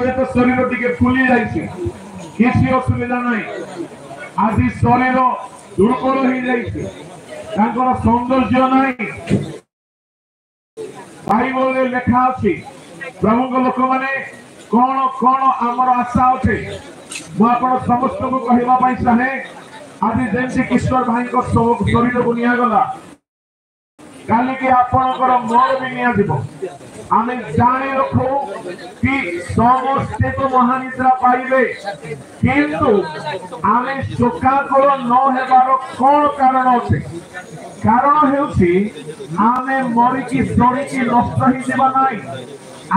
हुए तो शरीर टिके फुली जाइए किसी असुविधा नहीं आज शरीर दुर्बल हो जाइए सौंदर्य नहीं बाइबल रे लिखा अछि प्रभु लोक माने कौन कौन आमर आशा अच्छे मुझे समस्त को कहवाई चाहे आज जमी किशोर भाई शरीर को निगला काली की आपणकर मोर भी निया आम जानी रखू कि समस्ते तो महानिद्रा पाइबे किंतु आम शोकाकुल न हेबार कौन कारण अच्छे कारण हेउछि आमे मरिकी सरिकी नष्ट ही जीवा नाई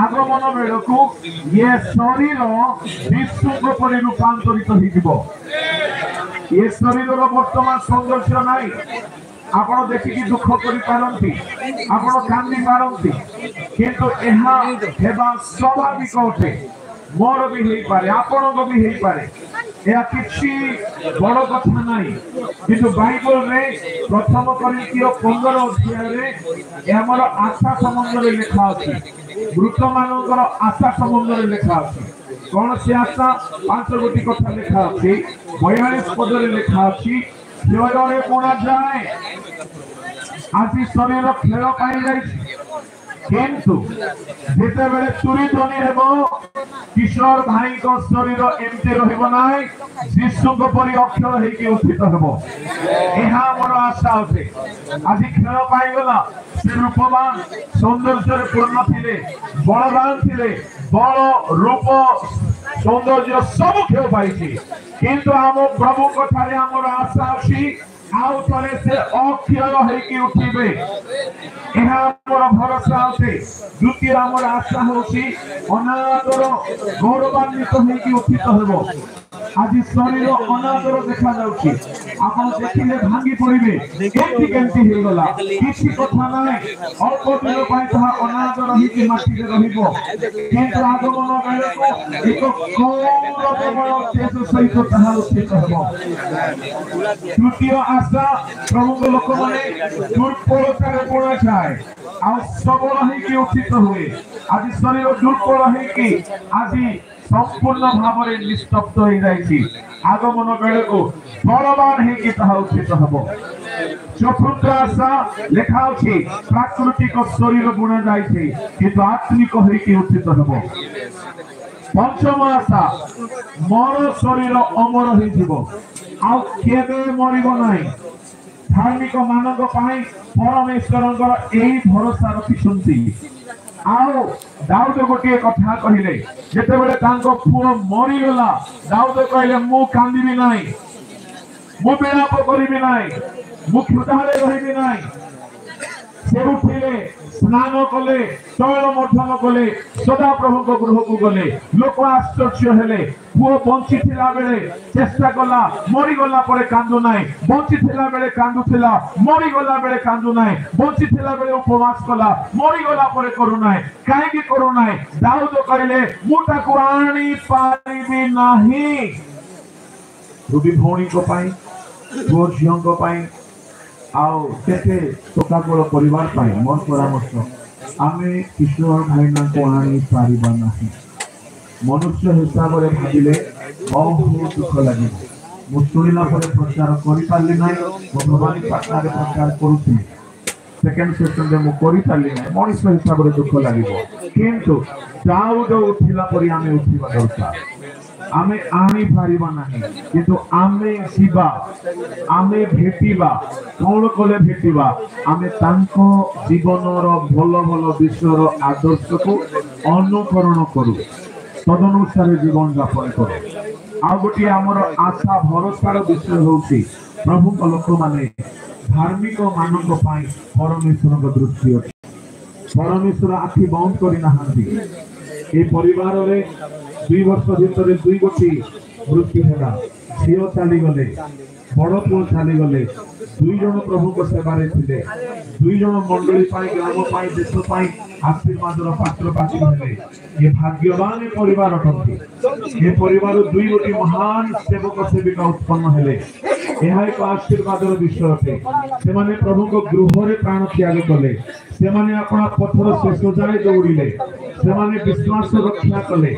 आगमन बेलू ये शरीर विष्णु पर रूपांतरित हो ये शरीर वर्तमान सौंदर्य नाई आपण देखिकी दुख करि पारंती आपण कांदी पारंती किंतु एहा हेबा स्वाभाविक अटे मोर भी हेई पारे आपण को भी हेई पारे या किछि बड़ कथा नाही किंतु बाइबल रे प्रथम कोरिन्थियो 15 अध्याय रे हमर आशा संबंध रे लिखा अछि मृत मानकर आशा संबंध रे लिखा अछि कौन से आशा 5 गोटी कथा लिखा अछि 42 पद रे लिखा अछि खेଳରେ कोणा जाए आज शरीर खेल पाई जाइए किंतु जिते बेले तुरी ध्वनि हेबो किशोर भाई को शरीर एमती रहिबो नाय विष्णु को परि अक्षर हेकी उठित हेबो एहा मोर आशा अछि आज खेल पाई गला से रूपवान सौंदर्य पूर्ण थिले बलवान थिले बल रूप सौंदर्य सब खेल पाइछि किंतु आम प्रभु कथारे हमर आशा अछि आउ तले से अक्षर हेकी उठिबे एहा मोर भरोसा अछि द्वितीय हमर आशा होछि अनादर गौरवान्वित हेकी उठित हेबो आज शरीर अनादर देखा जाउछि आपण देखिले भांगी पड़िबे केंती केंती हे गला किछि कथा नाय अल्प दिन पय तहा अनादर हेकी माटी रे रहिबो किंतु आगमन बेलको एक गौरव बड़ तेज सहित तहा उठित हेबो द्वितीय आशा प्रभु लोक माने दुर्बलता पड़ा जाए आ सबल हेकी उठित हुए आज शरीर दुर्बल हेकी आज संपूर्ण भाव में निस्तब्ध हो जाइछि आगमन बेलको बलवान हेकी तहा उठित हेबो चतुर्थ आशा लेखा अछि प्राकृतिक शरीर गुण जाइछि किंतु आत्मिक हेकी उठित हेबो पंचम आशा मोर शरीर अमर हो जीवो आ केबे मरिबो नाही धार्मिक मानक पाई परमेश्वरंकर एही भरोसा रखिसंती आओ दाऊद गोटे कथा कहिले जेते बेले तांको पुओ मरि गला दाऊद कहले मु कांदिबी नाही मु बेलाप करिबी नाही मु क्षुधारे रहिबी नाही से उठिले स्नान कले तैल मर्धन कले सदा प्रभु को गृह को गले लोक आश्चर्य हेले पुओ बंची थिला बेले चेष्टा कला मरि गला परे कांदु नाही बंची थिला बेले कांदु थिला मरि गला बेले कांदु नाही बंची थिला बेले उपवास कला मरि गला परे करू नाही काहे की करू नाही दाऊद कहले मु ताकू आनी पारिबी नाही रुबी भौणी को पाई पुओ झियो को पाई आओ केते शोकाकुल परिवार पाई मोर परामर्श आमे किशोर भाई को आनी पारिबा नाही मनुष्य हिसाब रे भाबिले बहुत दुख लगे मु सुनिला परे प्रचार करि पारली नाही भगवान पाटना रे प्रचार करूथि सेकंड सेशन रे मु करि पारली नाही मनुष्य हिसाब रे दुख लागिबो किंतु दाऊद उठिला परि आमे उठिबा दरकार आमे आनी पारिबा नाही किंतु आमे शिवा आमे भेटिबा कोन कोले भेटिबा आमे तांको जीवनर भलो भलो विषयर आदर्श को अनुकरण करू तदनुसार जीवन यापन करू आ गोटे आमर आशा भरोसार विषय होउछि प्रभु लोक माने धार्मिक मानक पाई परमेश्वर को दृष्टि अछि परमेश्वर आखि बंद करि नाहंती ए परिवार रे 2 वर्ष भीतर 2 गोटी मृत्यु हेला झियो चली गले बड़ पुओ चली गले 2 जन प्रभु को सेवा रे थिले 2 जन मंडली पाई ग्राम पाई देश पाई आशीर्वादर पात्र पात्र हेले ये भाग्यवान परिवार अटंती ये परिवार 2 गोटी महान सेवक सेविका उत्पन्न हेले यह एक आशीर्वादर विषय अटे से माने प्रभु को गृह रे प्राण त्याग कले से माने अपना पत्थर शेष जाए दौड़िले से माने विश्वास रक्षा कले